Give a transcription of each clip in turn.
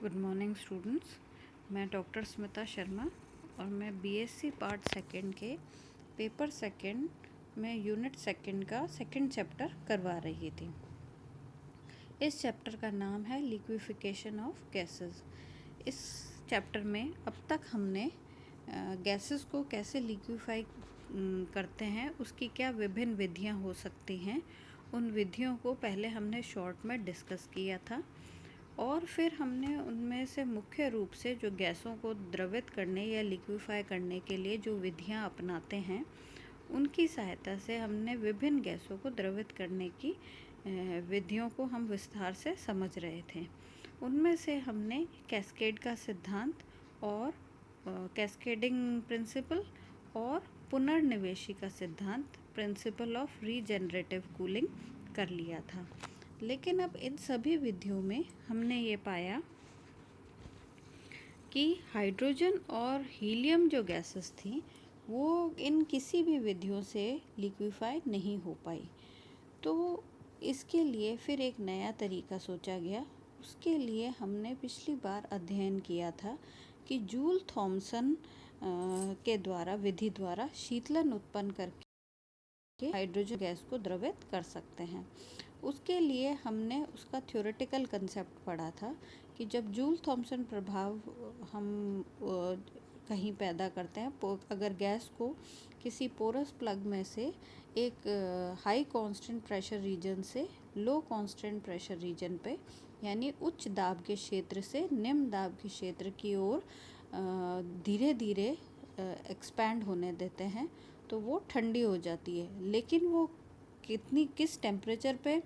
Good morning students. मैं doctor Smita Sharma और मैं बीएससी पार्ट सेकंड के पेपर सेकंड में यूनिट सेकंड का सेकंड चैप्टर करवा रही थी। इस चैप्टर का नाम है लिक्विफिकेशन ऑफ गैसेस। इस चैप्टर में अब तक हमने गैसेस को कैसे लिक्विफाई करते हैं, उसकी क्या विभिन्न विधियां हो सकती हैं, उन विधियों को पहले हमने शॉर्ट में डिस्कस किया था और फिर हमने उनमें से मुख्य रूप से जो गैसों को द्रवित करने या लिक्विफाई करने के लिए जो विधियां अपनाते हैं, उनकी सहायता से हमने विभिन्न गैसों को द्रवित करने की विधियों को हम विस्तार से समझ रहे थे। उनमें से हमने कैस्केड का सिद्धांत और कैस्केडिंग प्रिंसिपल और पुनर्निवेशी का सिद्धांत, प्रिंसिपल ऑफ रीजनरेटिव कूलिंग, कर लिया था। लेकिन अब इन सभी विधियों में हमने ये पाया कि हाइड्रोजन और हीलियम जो गैसेस थी वो इन किसी भी विधियों से लिक्विफाई नहीं हो पाई। तो इसके लिए फिर एक नया तरीका सोचा गया। उसके लिए हमने पिछली बार अध्ययन किया था कि जूल थॉमसन के द्वारा विधि द्वारा शीतलन उत्पन्न करके हाइड्रोजन गैस को द्रवित कर सकते हैं। उसके लिए हमने उसका थ्योरेटिकल कंसेप्ट पढ़ा था कि जब जूल थॉमसन प्रभाव हम कहीं पैदा करते हैं, अगर गैस को किसी पोरस प्लग में से एक हाई कांस्टेंट प्रेशर रीजन से लो कांस्टेंट प्रेशर रीजन पे, यानी उच्च दाब के क्षेत्र से निम्न दाब के क्षेत्र की ओर धीरे धीरे एक्सपैंड होने देते हैं, तो वो ठंडी हो जाती है। लेकिन वो किस टेम्परेचर पे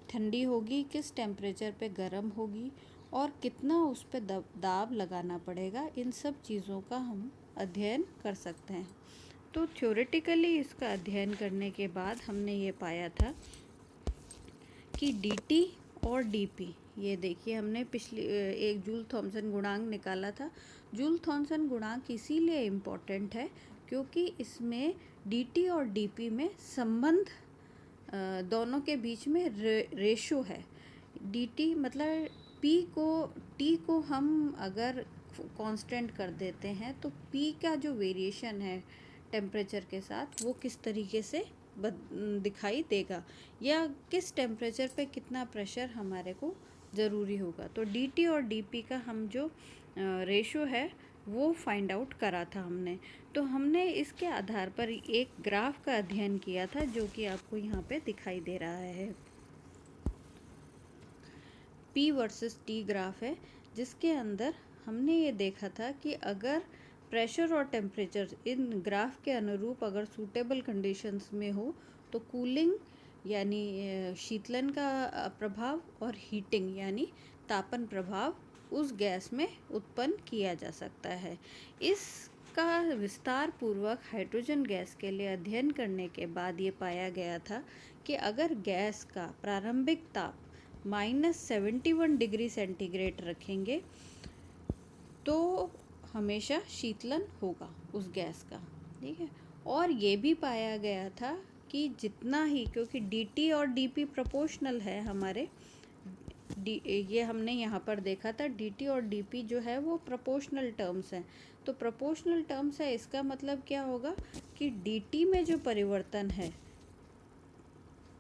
ठंडी होगी, किस टेम्परेचर पे गर्म होगी और कितना उस पे दाब लगाना पड़ेगा, इन सब चीज़ों का हम अध्ययन कर सकते हैं। तो थ्योरेटिकली इसका अध्ययन करने के बाद हमने ये पाया था कि dt और dp, ये देखिए हमने पिछली एक जूल थॉमसन गुणांक निकाला था। जूल थॉमसन गुणांक इसीलिए इम्पोर्टेंट है क्योंकि इसमें dt और dp में संबंध दोनों के बीच में रेशो है। dt मतलब t को हम अगर कांस्टेंट कर देते हैं तो p का जो वेरिएशन है टेम्परेचर के साथ वो किस तरीके से दिखाई देगा, या किस टेम्परेचर पे कितना प्रेशर हमारे को ज़रूरी होगा। तो dt और dp का हम जो रेशो है वो फाइंड आउट करा था हमने। तो हमने इसके आधार पर एक ग्राफ का अध्ययन किया था जो कि आपको यहाँ पे दिखाई दे रहा है। P वर्सेस T ग्राफ है, जिसके अंदर हमने ये देखा था कि अगर प्रेशर और टेम्परेचर इन ग्राफ के अनुरूप अगर सूटेबल कंडीशंस में हो तो कूलिंग यानी शीतलन का प्रभाव और हीटिंग यानी तापन प्रभाव उस गैस में उत्पन्न किया जा सकता है। इसका विस्तार पूर्वक हाइड्रोजन गैस के लिए अध्ययन करने के बाद ये पाया गया था कि अगर गैस का प्रारंभिक ताप -71 डिग्री सेंटीग्रेड रखेंगे तो हमेशा शीतलन होगा उस गैस का, ठीक है। और ये भी पाया गया था कि जितना ही, क्योंकि dt और dp प्रोपोर्शनल है हमारे, ये हमने यहाँ पर देखा था dt और dp जो है वो प्रोपोर्शनल टर्म्स हैं। तो प्रोपोर्शनल टर्म्स है, इसका मतलब क्या होगा कि dt में जो परिवर्तन है,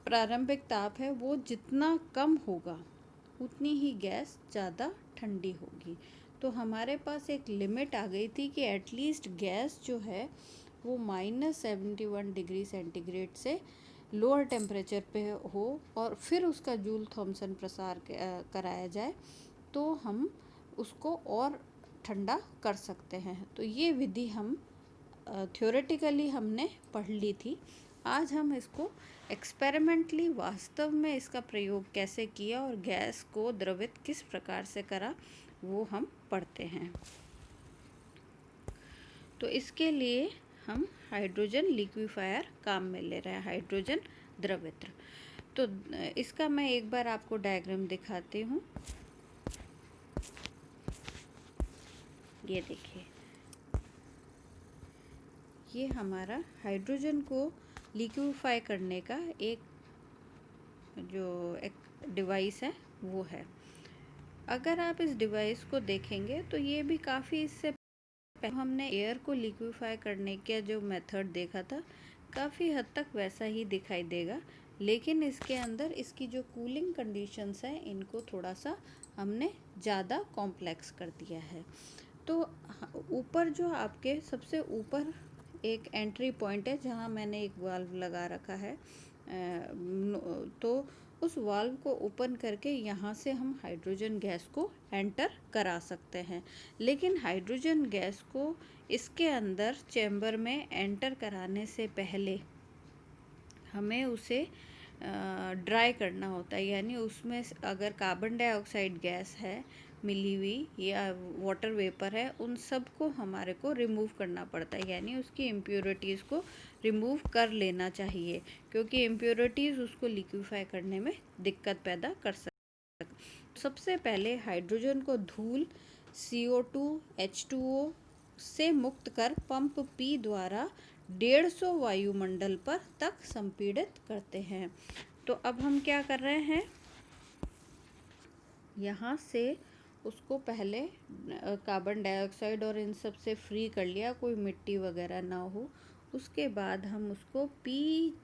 प्रारंभिक ताप है, वो जितना कम होगा उतनी ही गैस ज़्यादा ठंडी होगी। तो हमारे पास एक लिमिट आ गई थी कि एटलीस्ट गैस जो है वो -71 डिग्री सेंटीग्रेड से लोअर टेम्परेचर पे हो और फिर उसका जूल थॉमसन प्रसार कराया जाए तो हम उसको और ठंडा कर सकते हैं। तो ये विधि हम थ्योरेटिकली हमने पढ़ ली थी। आज हम इसको एक्सपेरिमेंटली वास्तव में इसका प्रयोग कैसे किया और गैस को द्रवित किस प्रकार से करा वो हम पढ़ते हैं। तो इसके लिए हम हाइड्रोजन लिक्विफायर काम में ले रहे हैं, हाइड्रोजन द्रवित्र। तो इसका मैं एक बार आपको डायग्राम दिखाती हूँ। ये देखिए, ये हमारा हाइड्रोजन को लिक्विफाई करने का एक डिवाइस है वो है। अगर आप इस डिवाइस को देखेंगे तो ये भी काफ़ी इससे पहले हमने एयर को लिक्विफाई करने का जो मेथड देखा था काफ़ी हद तक वैसा ही दिखाई देगा, लेकिन इसके अंदर इसकी जो कूलिंग कंडीशंस हैं इनको थोड़ा सा हमने ज़्यादा कॉम्प्लेक्स कर दिया है। तो ऊपर जो आपके सबसे ऊपर एक एंट्री पॉइंट है जहाँ मैंने एक वाल्व लगा रखा है, तो उस वाल्व को ओपन करके यहाँ से हम हाइड्रोजन गैस को एंटर करा सकते हैं। लेकिन हाइड्रोजन गैस को इसके अंदर चैम्बर में एंटर कराने से पहले हमें उसे ड्राई करना होता है, यानी उसमें अगर कार्बन डाइऑक्साइड गैस है मिली हुई या वाटर वेपर है, उन सब को हमारे को रिमूव करना पड़ता है, यानी उसकी इम्प्योरिटीज़ को रिमूव कर लेना चाहिए, क्योंकि इम्प्योरिटीज़ उसको लिक्विफाई करने में दिक्कत पैदा कर सकती है। सबसे पहले हाइड्रोजन को धूल CO2 H2O से मुक्त कर पंप P द्वारा 150 वायुमंडल पर तक संपीड़ित करते हैं। तो अब हम क्या कर रहे हैं, यहाँ से उसको पहले कार्बन डाइऑक्साइड और इन सब से फ्री कर लिया, कोई मिट्टी वगैरह ना हो। उसके बाद हम उसको P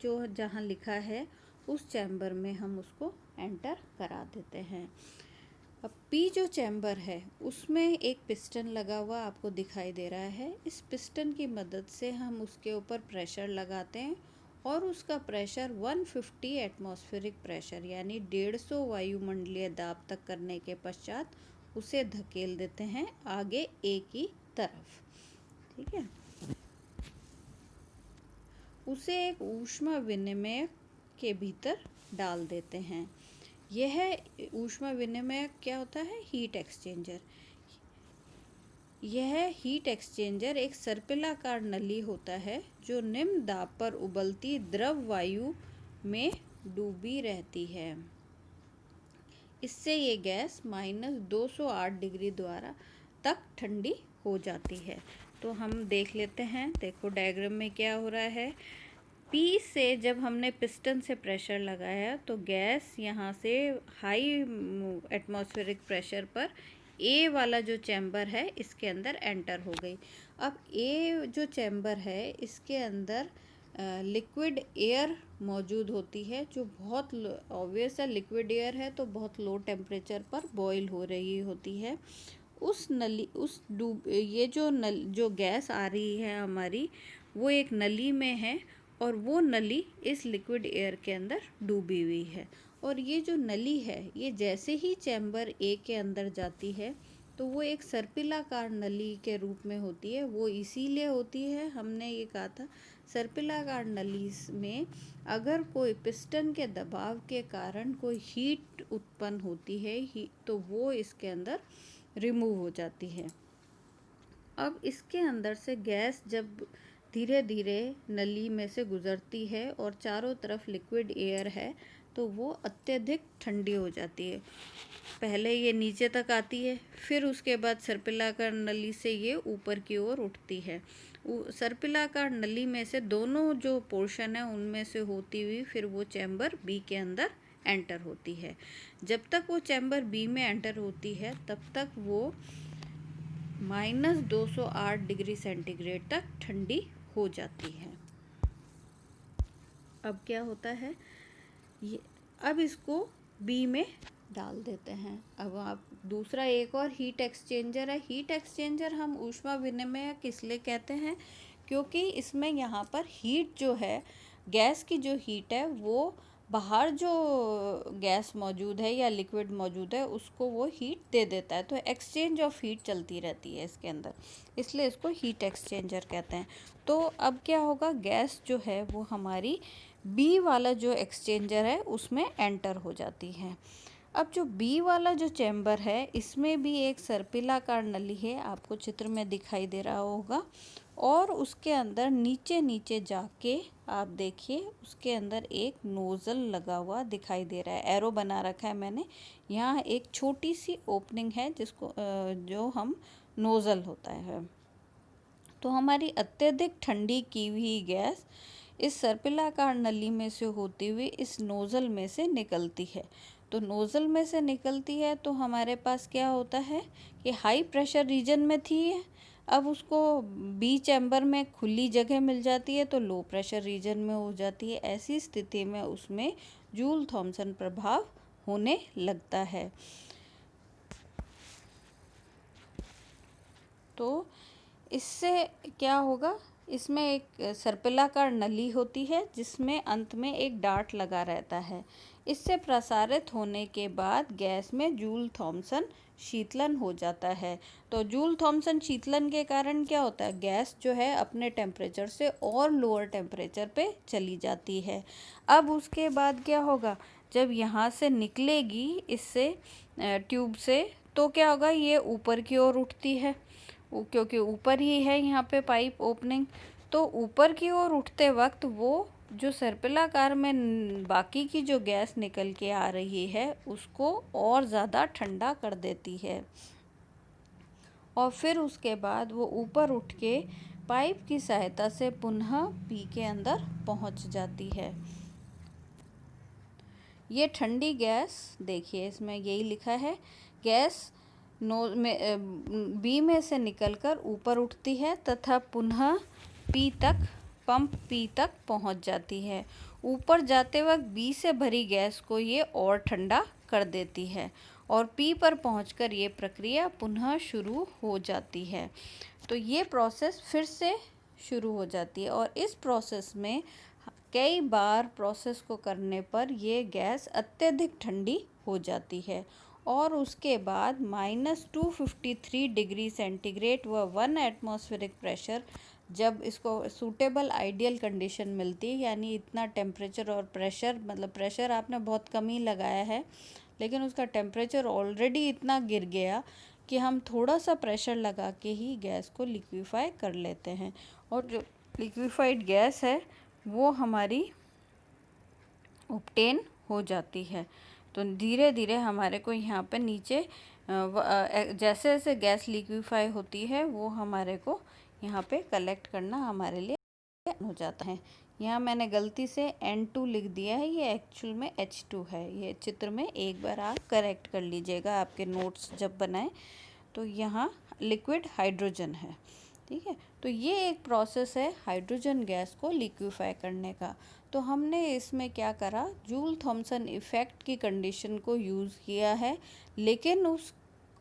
जो जहाँ लिखा है उस चैम्बर में हम उसको एंटर करा देते हैं। अब P जो चैम्बर है उसमें एक पिस्टन लगा हुआ आपको दिखाई दे रहा है। इस पिस्टन की मदद से हम उसके ऊपर प्रेशर लगाते हैं और उसका प्रेशर 150 एटमॉस्फेरिक प्रेशर यानी 150 वायुमंडलीय दाब तक करने के पश्चात उसे धकेल देते हैं आगे A की तरफ। ठीक है, उसे एक ऊष्मा विनिमयक के भीतर डाल देते हैं। यह ऊष्मा विनिमयक क्या होता है, हीट एक्सचेंजर। यह हीट एक्सचेंजर एक सर्पिलाकार नली होता है जो निम्न दाब पर उबलती द्रव वायु में डूबी रहती है। इससे ये गैस -208 डिग्री द्वारा तक ठंडी हो जाती है। तो हम देख लेते हैं, देखो डायग्राम में क्या हो रहा है। P से जब हमने पिस्टन से प्रेशर लगाया तो गैस यहाँ से हाई एटमॉस्फेरिक प्रेशर पर A वाला जो चैम्बर है इसके अंदर एंटर हो गई। अब A जो चैम्बर है इसके अंदर लिक्विड एयर मौजूद होती है, जो बहुत ऑब्वियस है, लिक्विड एयर है तो बहुत लो टेम्परेचर पर बॉईल हो रही होती है। उस नली ये जो गैस आ रही है हमारी, वो एक नली में है और वो नली इस लिक्विड एयर के अंदर डूबी हुई है। और ये जो नली है ये जैसे ही चैम्बर A के अंदर जाती है तो वो एक सर्पिलाकार नली के रूप में होती है। वो इसीलिए होती है, हमने ये कहा था, सर्पिलाकार नली में अगर कोई पिस्टन के दबाव के कारण कोई हीट उत्पन्न होती है तो वो इसके अंदर रिमूव हो जाती है। अब इसके अंदर से गैस जब धीरे धीरे नली में से गुजरती है और चारों तरफ लिक्विड एयर है तो वो अत्यधिक ठंडी हो जाती है। पहले ये नीचे तक आती है, फिर उसके बाद सर्पिलाकार नली से ये ऊपर की ओर उठती है। सर्पिलाकार नली में से दोनों जो पोर्शन है उनमें से होती हुई फिर वो चैम्बर B के अंदर एंटर होती है। जब तक वो चैम्बर B में एंटर होती है तब तक वो -208 डिग्री सेंटीग्रेड तक ठंडी हो जाती है। अब क्या होता है, ये अब इसको B में डाल देते हैं। अब आप दूसरा एक और हीट एक्सचेंजर है। हीट एक्सचेंजर हम ऊष्मा विनिमयक इसलिए कहते हैं क्योंकि इसमें यहाँ पर हीट जो है, गैस की जो हीट है वो बाहर जो गैस मौजूद है या लिक्विड मौजूद है उसको वो हीट दे देता है। तो एक्सचेंज ऑफ हीट चलती रहती है इसके अंदर, इसलिए इसको हीट एक्सचेंजर कहते हैं। तो अब क्या होगा, गैस जो है वो हमारी B वाला जो एक्सचेंजर है उसमें एंटर हो जाती है। अब जो B वाला जो चैम्बर है इसमें भी एक सर्पिलाकार नली है, आपको चित्र में दिखाई दे रहा होगा, और उसके अंदर नीचे नीचे जाके आप देखिए उसके अंदर एक नोज़ल लगा हुआ दिखाई दे रहा है। एरो बना रखा है मैंने, यहाँ एक छोटी सी ओपनिंग है जिसको जो हम नोज़ल होता है। तो हमारी अत्यधिक ठंडी की हुई गैस इस सर्पिलाकार नली में से होती हुई इस नोज़ल में से निकलती है। तो नोज़ल में से निकलती है तो हमारे पास क्या होता है कि हाई प्रेशर रीजन में थी, अब उसको बी चैम्बर में खुली जगह मिल जाती है तो लो प्रेशर रीजन में हो जाती है। ऐसी स्थिति में उसमें जूल थॉमसन प्रभाव होने लगता है। तो इससे क्या होगा, इसमें एक सर्पिलाकार नली होती है जिसमें अंत में एक डार्ट लगा रहता है। इससे प्रसारित होने के बाद गैस में जूल थॉमसन शीतलन हो जाता है। तो जूल थॉमसन शीतलन के कारण क्या होता है, गैस जो है अपने टेम्परेचर से और लोअर टेम्परेचर पे चली जाती है। अब उसके बाद क्या होगा, जब यहाँ से निकलेगी इससे ट्यूब से, तो क्या होगा, ये ऊपर की ओर उठती है क्योंकि ऊपर ही है यहाँ पे पाइप ओपनिंग। तो ऊपर की ओर उठते वक्त वो जो सर्पिलाकार में बाकी की जो गैस निकल के आ रही है उसको और ज़्यादा ठंडा कर देती है, और फिर उसके बाद वो ऊपर उठ के पाइप की सहायता से पुनः पी के अंदर पहुंच जाती है। ये ठंडी गैस देखिए, इसमें यही लिखा है, गैस बी में से निकलकर ऊपर उठती है तथा पुनः पी तक, पंप पी तक पहुंच जाती है। ऊपर जाते वक्त बी से भरी गैस को ये और ठंडा कर देती है और पी पर पहुंचकर ये प्रक्रिया पुनः शुरू हो जाती है। तो ये प्रोसेस फिर से शुरू हो जाती है और इस प्रोसेस में कई बार प्रोसेस को करने पर ये गैस अत्यधिक ठंडी हो जाती है और उसके बाद -253 डिग्री सेंटीग्रेड व 1 एटमॉस्फेरिक प्रेशर, जब इसको सूटेबल आइडियल कंडीशन मिलती है, यानी इतना टेम्परेचर और प्रेशर, मतलब प्रेशर आपने बहुत कम ही लगाया है लेकिन उसका टेम्परेचर ऑलरेडी इतना गिर गया कि हम थोड़ा सा प्रेशर लगा के ही गैस को लिक्विफाई कर लेते हैं, और जो लिक्विफाइड गैस है वो हमारी ऑब्टेन हो जाती है। तो धीरे धीरे हमारे को यहाँ पे नीचे जैसे जैसे गैस लिक्विफाई होती है वो हमारे को यहाँ पे कलेक्ट करना हमारे लिए हो जाता है। यहाँ मैंने गलती से N2 लिख दिया है, ये एक्चुअल में H2 है। ये चित्र में एक बार आप करेक्ट कर लीजिएगा आपके नोट्स जब बनाएं। तो यहाँ लिक्विड हाइड्रोजन है, ठीक है। तो ये एक प्रोसेस है हाइड्रोजन गैस को लिक्विफाई करने का। तो हमने इसमें क्या करा, जूल थॉमसन इफ़ेक्ट की कंडीशन को यूज़ किया है, लेकिन उस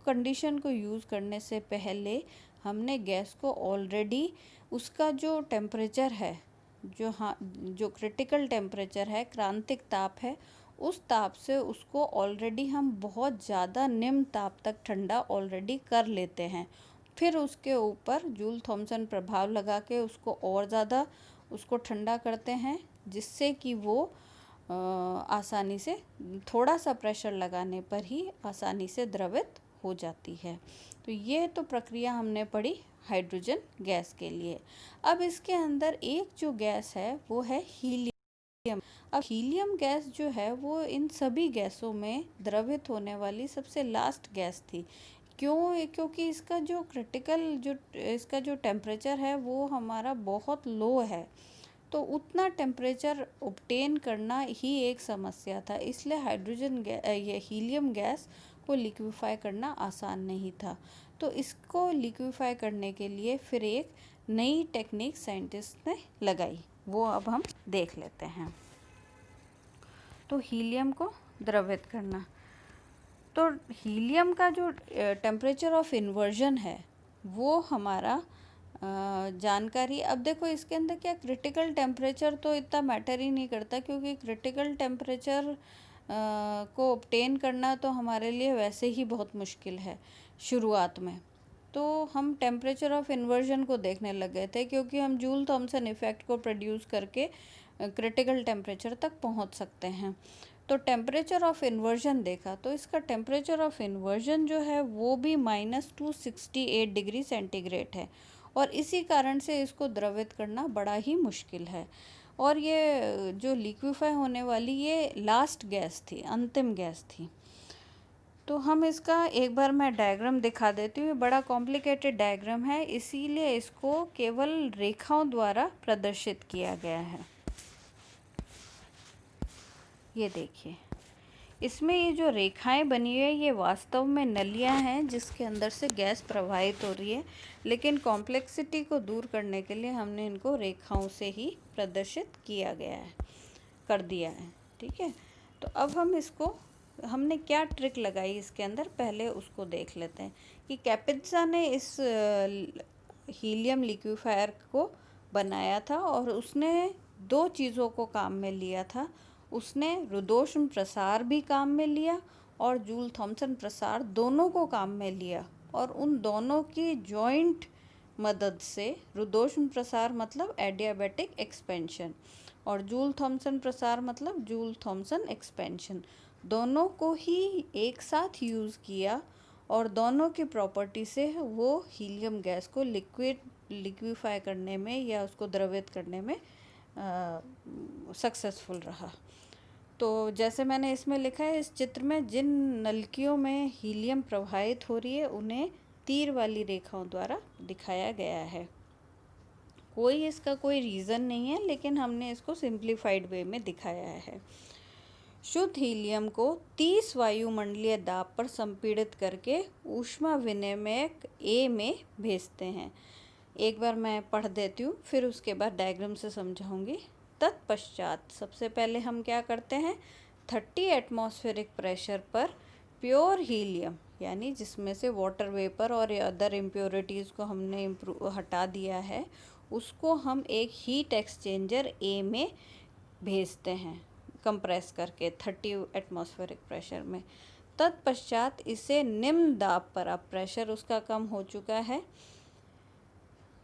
कंडीशन को यूज़ करने से पहले हमने गैस को ऑलरेडी उसका जो टेम्परेचर है, जो क्रिटिकल टेम्परेचर है, क्रांतिक ताप है, उस ताप से उसको ऑलरेडी हम बहुत ज़्यादा निम्न ताप तक ठंडा ऑलरेडी कर लेते हैं। फिर उसके ऊपर जूल थॉमसन प्रभाव लगा के उसको और ज़्यादा उसको ठंडा करते हैं, जिससे कि वो आसानी से, थोड़ा सा प्रेशर लगाने पर ही आसानी से द्रवित हो जाती है। तो ये तो प्रक्रिया हमने पढ़ी हाइड्रोजन गैस के लिए। अब इसके अंदर एक जो गैस है वो है हीलियम। अब हीलियम गैस जो है वो इन सभी गैसों में द्रवित होने वाली सबसे लास्ट गैस थी। क्यों? क्योंकि इसका जो इसका जो टेम्परेचर है वो हमारा बहुत लो है, तो उतना टेम्परेचर ऑब्टेन करना ही एक समस्या था। इसलिए ये हीलियम गैस को लिक्विफाई करना आसान नहीं था। तो इसको लिक्विफाई करने के लिए फिर एक नई टेक्निक साइंटिस्ट ने लगाई, वो अब हम देख लेते हैं। तो हीलियम को द्रवित करना, तो हीलियम का जो टेम्परेचर ऑफ इन्वर्जन है वो हमारा जानकारी, अब देखो इसके अंदर क्या, क्रिटिकल टेम्परेचर तो इतना मैटर ही नहीं करता, क्योंकि क्रिटिकल टेम्परेचर को ऑब्टेन करना तो हमारे लिए वैसे ही बहुत मुश्किल है शुरुआत में। तो हम टेम्परेचर ऑफ इन्वर्जन को देखने लग गए थे, क्योंकि हम जूल थॉमसन इफ़ेक्ट को प्रोड्यूस करके क्रिटिकल टेम्परेचर तक पहुंच सकते हैं। तो टेम्परेचर ऑफ इन्वर्जन देखा, तो इसका टेम्परेचर ऑफ इन्वर्जन जो है वो भी -268 डिग्री सेंटीग्रेड है, और इसी कारण से इसको द्रवित करना बड़ा ही मुश्किल है। और ये जो लिक्विफाई होने वाली ये लास्ट गैस थी, अंतिम गैस थी। तो हम इसका एक बार मैं डायग्राम दिखा देती हूँ। बड़ा कॉम्प्लिकेटेड डायग्राम है, इसीलिए इसको केवल रेखाओं द्वारा प्रदर्शित किया गया है। ये देखिए, इसमें ये जो रेखाएं बनी है ये वास्तव में नलियां हैं जिसके अंदर से गैस प्रवाहित हो रही है, लेकिन कॉम्प्लेक्सिटी को दूर करने के लिए हमने इनको रेखाओं से ही प्रदर्शित कर दिया है। ठीक है, तो अब हमने क्या ट्रिक लगाई इसके अंदर, पहले उसको देख लेते हैं कि कैपित्ज़ा ने इस हीलियम लिक्विफायर को बनाया था और उसने दो चीज़ों को काम में लिया था। उसने रुदोष्म प्रसार भी काम में लिया और जूल थॉमसन प्रसार दोनों को काम में लिया, और उन दोनों की जॉइंट मदद से रुदोष्म प्रसार मतलब एडियाबैटिक एक्सपेंशन और जूल थॉमसन प्रसार मतलब जूल थॉमसन एक्सपेंशन, दोनों को ही एक साथ यूज़ किया और दोनों की प्रॉपर्टी से वो हीलियम गैस को लिक्विफाई करने में या उसको द्रवित करने में सक्सेसफुल रहा। तो जैसे मैंने इसमें लिखा है, इस चित्र में जिन नलकियों में हीलियम प्रवाहित हो रही है उन्हें तीर वाली रेखाओं द्वारा दिखाया गया है। इसका कोई रीज़न नहीं है, लेकिन हमने इसको सिंप्लीफाइड वे में दिखाया है। शुद्ध हीलियम को 30 वायुमंडलीय दाब पर संपीड़ित करके ऊष्मा विनिमयक A में भेजते हैं। एक बार मैं पढ़ देती हूँ, फिर उसके बाद डायग्राम से समझाऊंगी। तत्पश्चात सबसे पहले हम क्या करते हैं, 30 एटमॉस्फेरिक प्रेशर पर प्योर हीलियम, यानी जिसमें से वाटर वेपर और अदर इम्प्योरिटीज़ को हमने हटा दिया है, उसको हम एक हीट एक्सचेंजर A में भेजते हैं कंप्रेस करके 30 एटमॉस्फेरिक प्रेशर में। तत्पश्चात इसे निम्न दाब पर, अब प्रेशर उसका कम हो चुका है,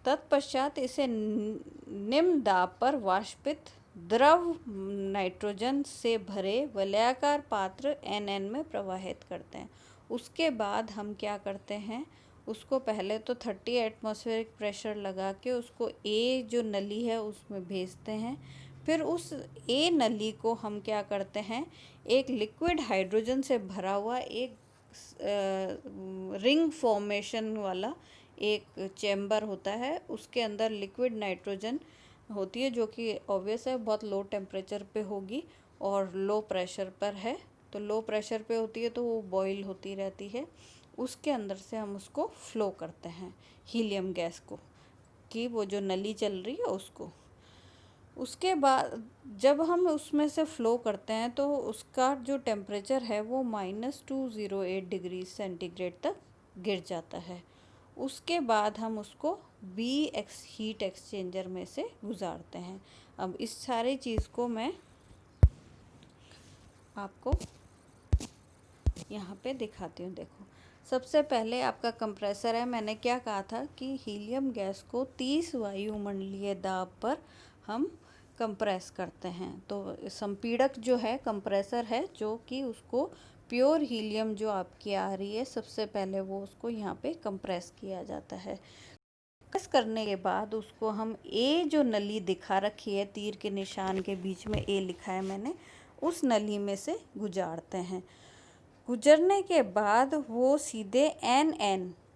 तत्पश्चात इसे निम्न दाब पर वाष्पित द्रव नाइट्रोजन से भरे वलयाकार पात्र NN में प्रवाहित करते हैं। उसके बाद हम क्या करते हैं, उसको पहले तो 30 एटमॉस्फेरिक प्रेशर लगा के उसको A जो नली है उसमें भेजते हैं। फिर उस A नली को हम क्या करते हैं, एक लिक्विड हाइड्रोजन से भरा हुआ एक रिंग फॉर्मेशन वाला एक चैम्बर होता है, उसके अंदर लिक्विड नाइट्रोजन होती है, जो कि ऑब्वियस है बहुत लो टेम्परेचर पे होगी और लो प्रेशर पर है। तो लो प्रेशर पे होती है तो वो बॉईल होती रहती है। उसके अंदर से हम उसको फ्लो करते हैं हीलियम गैस को, कि वो जो नली चल रही है उसको। उसके बाद जब हम उसमें से फ़्लो करते हैं तो उसका जो टेम्परेचर है वो -208 डिग्री सेंटीग्रेड तक गिर जाता है। उसके बाद हम उसको हीट एक्सचेंजर में से गुजारते हैं। अब इस सारी चीज़ को मैं आपको यहाँ पे दिखाती हूँ। देखो, सबसे पहले आपका कंप्रेसर है। मैंने क्या कहा था कि हीलियम गैस को 30 वायुमंडलीय दाब पर हम कंप्रेस करते हैं। तो संपीड़क जो है कंप्रेसर है, जो कि उसको प्योर हीलियम जो आपकी आ रही है, सबसे पहले वो उसको यहाँ पे कंप्रेस किया जाता है। कंप्रेस करने के बाद उसको हम A जो नली दिखा रखी है, तीर के निशान के बीच में A लिखा है मैंने, उस नली में से गुजारते हैं। गुजरने के बाद वो सीधे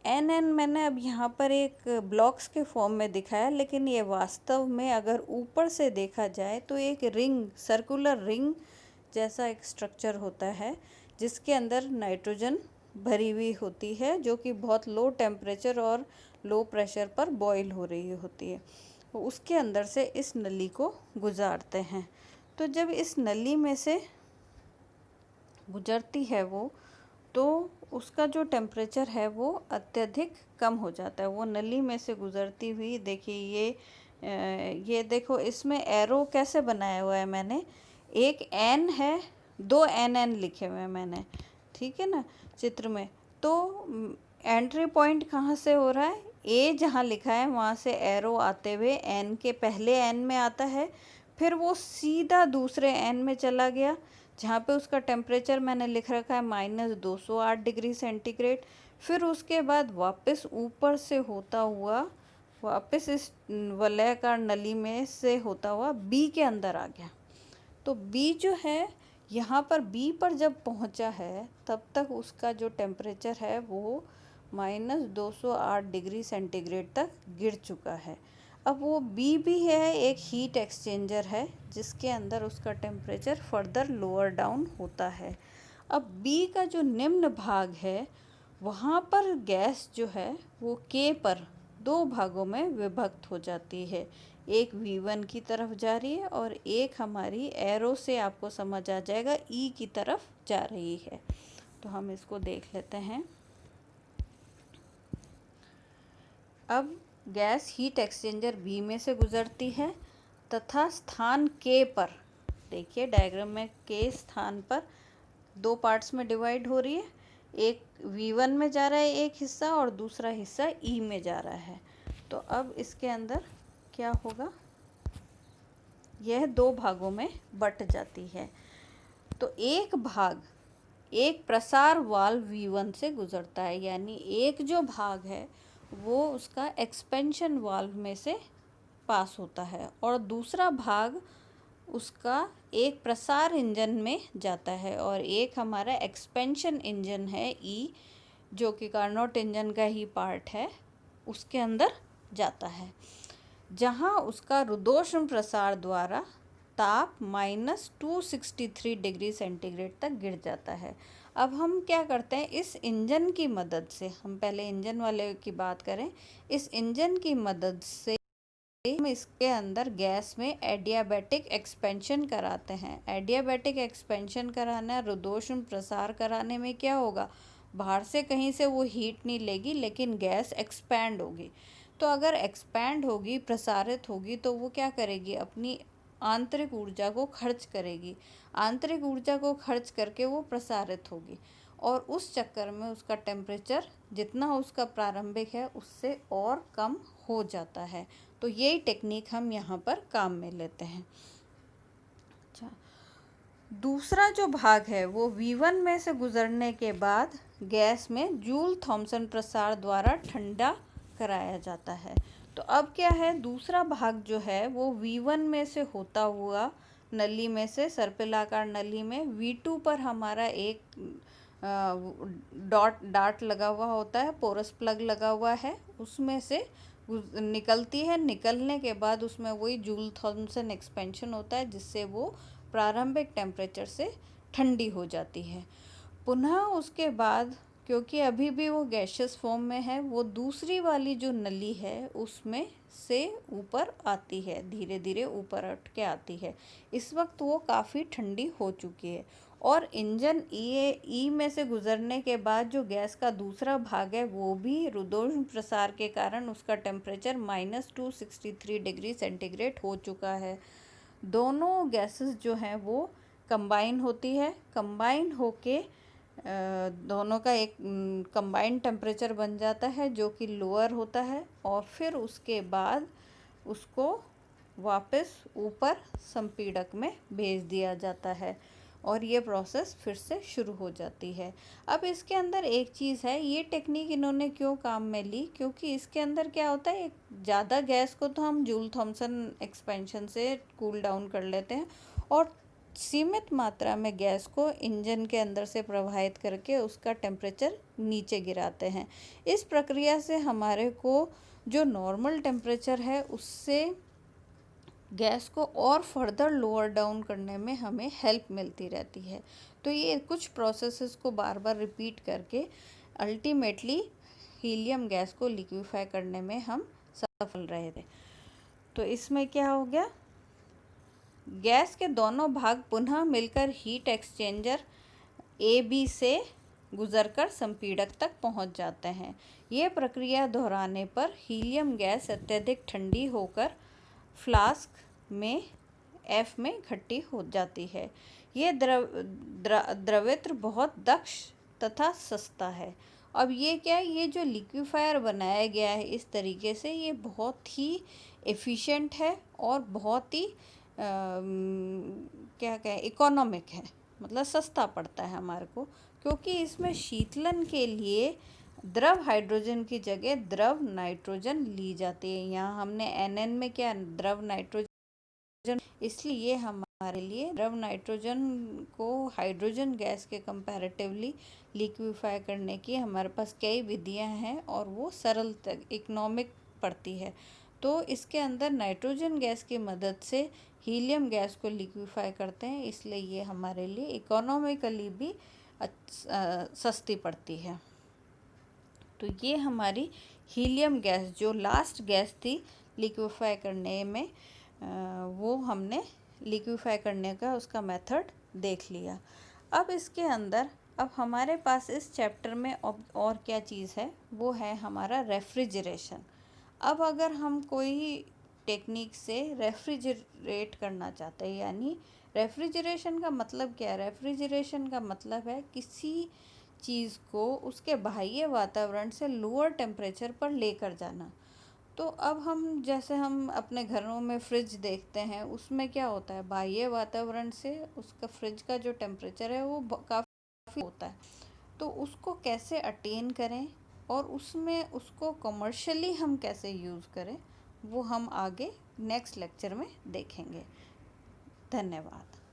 NN मैंने अब यहाँ पर एक ब्लॉक्स के फॉर्म में दिखाया, लेकिन ये वास्तव में अगर ऊपर से देखा जाए तो एक रिंग, सर्कुलर रिंग जैसा एक स्ट्रक्चर होता है, जिसके अंदर नाइट्रोजन भरी हुई होती है, जो कि बहुत लो टेम्परेचर और लो प्रेशर पर बॉईल हो रही होती है। तो उसके अंदर से इस नली को गुजारते हैं। तो जब इस नली में से गुजरती है वो, तो उसका जो टेम्परेचर है वो अत्यधिक कम हो जाता है। वो नली में से गुजरती हुई, देखिए ये देखो, इसमें एरो कैसे बनाया हुआ है मैंने, एक N है, 2 NN लिखे हुए हैं मैंने, ठीक है ना, चित्र में। तो एंट्री पॉइंट कहाँ से हो रहा है, A जहाँ लिखा है वहाँ से एरो आते हुए N के पहले N में आता है, फिर वो सीधा दूसरे N में चला गया, जहाँ पे उसका टेम्परेचर मैंने लिख रखा है -208 डिग्री सेंटीग्रेड। फिर उसके बाद वापस ऊपर से होता हुआ वापस इस वलयाकार नली में से होता हुआ B के अंदर आ गया। तो B जो है, यहाँ पर B पर जब पहुँचा है तब तक उसका जो टेम्परेचर है वो -208 डिग्री सेंटीग्रेड तक गिर चुका है। अब वो B भी है, एक हीट एक्सचेंजर है, जिसके अंदर उसका टेम्परेचर फर्दर लोअर डाउन होता है। अब बी का जो निम्न भाग है वहाँ पर गैस जो है वो के पर दो भागों में विभक्त हो जाती है। एक V1 की तरफ जा रही है और एक हमारी एरो से आपको समझ आ जाएगा ई की तरफ जा रही है। तो हम इसको देख लेते हैं। अब गैस हीट एक्सचेंजर बी में से गुजरती है तथा स्थान के पर, देखिए डायग्राम में के स्थान पर दो पार्ट्स में डिवाइड हो रही है। एक V1 में जा रहा है एक हिस्सा और दूसरा हिस्सा ई में जा रहा है। तो अब इसके अंदर क्या होगा, यह दो भागों में बट जाती है। तो एक भाग एक प्रसार वाल्व V1 से गुजरता है, यानी एक जो भाग है वो उसका एक्सपेंशन वाल्व में से पास होता है और दूसरा भाग उसका एक प्रसार इंजन में जाता है और एक हमारा एक्सपेंशन इंजन है ई, जो कि कार्नोट इंजन का ही पार्ट है, उसके अंदर जाता है, जहां उसका रुद्धोष्म प्रसार द्वारा ताप -263 डिग्री सेंटीग्रेड तक गिर जाता है। अब हम क्या करते हैं, इस इंजन की मदद से, हम पहले इंजन वाले की बात करें, इस इंजन की मदद से हम इसके अंदर गैस में एडियाबैटिक एक्सपेंशन कराते हैं। एडियाबैटिक एक्सपेंशन कराना, रुद्धोष्म प्रसार कराने में क्या होगा, बाहर से कहीं से वो हीट नहीं लेगी लेकिन गैस एक्सपैंड होगी। तो अगर एक्सपैंड होगी, प्रसारित होगी, तो वो क्या करेगी, अपनी आंतरिक ऊर्जा को खर्च करेगी। आंतरिक ऊर्जा को खर्च करके वो प्रसारित होगी और उस चक्कर में उसका टेम्परेचर जितना उसका प्रारंभिक है उससे और कम हो जाता है। तो यही टेक्निक हम यहाँ पर काम में लेते हैं। अच्छा, दूसरा जो भाग है वो V1 में से गुजरने के बाद गैस में जूल थॉमसन प्रसार द्वारा ठंडा कराया जाता है। तो अब क्या है, दूसरा भाग जो है वो V1 में से होता हुआ नली में से, सर्पिलाकार नली में V2 पर हमारा एक डार्ट लगा हुआ होता है, पोरस प्लग लगा हुआ है, उसमें से निकलती है। निकलने के बाद उसमें वही जूल थॉमसन एक्सपेंशन होता है जिससे वो प्रारंभिक टेम्परेचर से ठंडी हो जाती है। पुनः उसके बाद, क्योंकि अभी भी वो गैशियस फॉर्म में है, वो दूसरी वाली जो नली है उसमें से ऊपर आती है, धीरे धीरे ऊपर उठ के आती है। इस वक्त वो काफ़ी ठंडी हो चुकी है और इंजन ई में से गुजरने के बाद जो गैस का दूसरा भाग है वो भी रुद्धोष्म प्रसार के कारण उसका टेम्परेचर -263 डिग्री सेंटीग्रेड हो चुका है। दोनों गैसेस जो हैं वो कंबाइन होती है, कंबाइन होके दोनों का एक कंबाइंड टेम्परेचर बन जाता है जो कि लोअर होता है और फिर उसके बाद उसको वापस ऊपर संपीड़क में भेज दिया जाता है और ये प्रोसेस फिर से शुरू हो जाती है। अब इसके अंदर एक चीज़ है, ये टेक्निक इन्होंने क्यों काम में ली, क्योंकि इसके अंदर क्या होता है, ज़्यादा गैस को तो हम जूल थॉमसन एक्सपेंशन से कूल डाउन कर लेते हैं और सीमित मात्रा में गैस को इंजन के अंदर से प्रवाहित करके उसका टेम्परेचर नीचे गिराते हैं। इस प्रक्रिया से हमारे को जो नॉर्मल टेम्परेचर है उससे गैस को और फर्दर लोअर डाउन करने में हमें हेल्प मिलती रहती है। तो ये कुछ प्रोसेसेस को बार बार रिपीट करके अल्टीमेटली हीलियम गैस को लिक्विफाई करने में हम सफल रहे थे। तो इसमें क्या हो गया, गैस के दोनों भाग पुनः मिलकर हीट एक्सचेंजर ए बी से गुजरकर संपीड़क तक पहुंच जाते हैं। ये प्रक्रिया दोहराने पर हीलियम गैस अत्यधिक ठंडी होकर फ्लास्क में एफ में इकट्ठी हो जाती है। ये द्रवित्र बहुत दक्ष तथा सस्ता है। अब ये क्या है, ये जो लिक्विफायर बनाया गया है इस तरीके से, ये बहुत ही एफिशिएंट है और बहुत ही क्या कहें, इकोनॉमिक है, मतलब सस्ता पड़ता है हमारे को, क्योंकि इसमें शीतलन के लिए द्रव हाइड्रोजन की जगह द्रव नाइट्रोजन ली जाती है। यहाँ हमने NN में क्या, द्रव नाइट्रोजन, इसलिए हमारे लिए द्रव नाइट्रोजन को हाइड्रोजन गैस के कंपैरेटिवली लिक्विफाई करने की हमारे पास कई विधियां हैं और वो सरल इकोनॉमिक पड़ती है। तो इसके अंदर नाइट्रोजन गैस की मदद से हीलियम गैस को लिक्विफाई करते हैं, इसलिए ये हमारे लिए इकोनॉमिकली भी सस्ती पड़ती है। तो ये हमारी हीलियम गैस जो लास्ट गैस थी लिक्विफाई करने में, वो हमने लिक्विफाई करने का उसका मेथड देख लिया। अब इसके अंदर अब हमारे पास इस चैप्टर में और क्या चीज़ है, वो है हमारा रेफ्रिजरेशन। अब अगर हम कोई टेक्निक से रेफ्रिजरेट करना चाहते हैं, यानी रेफ्रिजरेशन का मतलब क्या है? रेफ्रिजरेशन का मतलब है किसी चीज़ को उसके बाह्य वातावरण से लोअर टेम्परेचर पर लेकर जाना। तो अब हम जैसे हम अपने घरों में फ्रिज देखते हैं, उसमें क्या होता है, बाह्य वातावरण से उसका फ्रिज का जो टेम्परेचर है वो काफ़ी होता है। तो उसको कैसे अटेन करें और उसमें उसको कमर्शियली हम कैसे यूज़ करें, वो हम आगे नेक्स्ट लेक्चर में देखेंगे। धन्यवाद।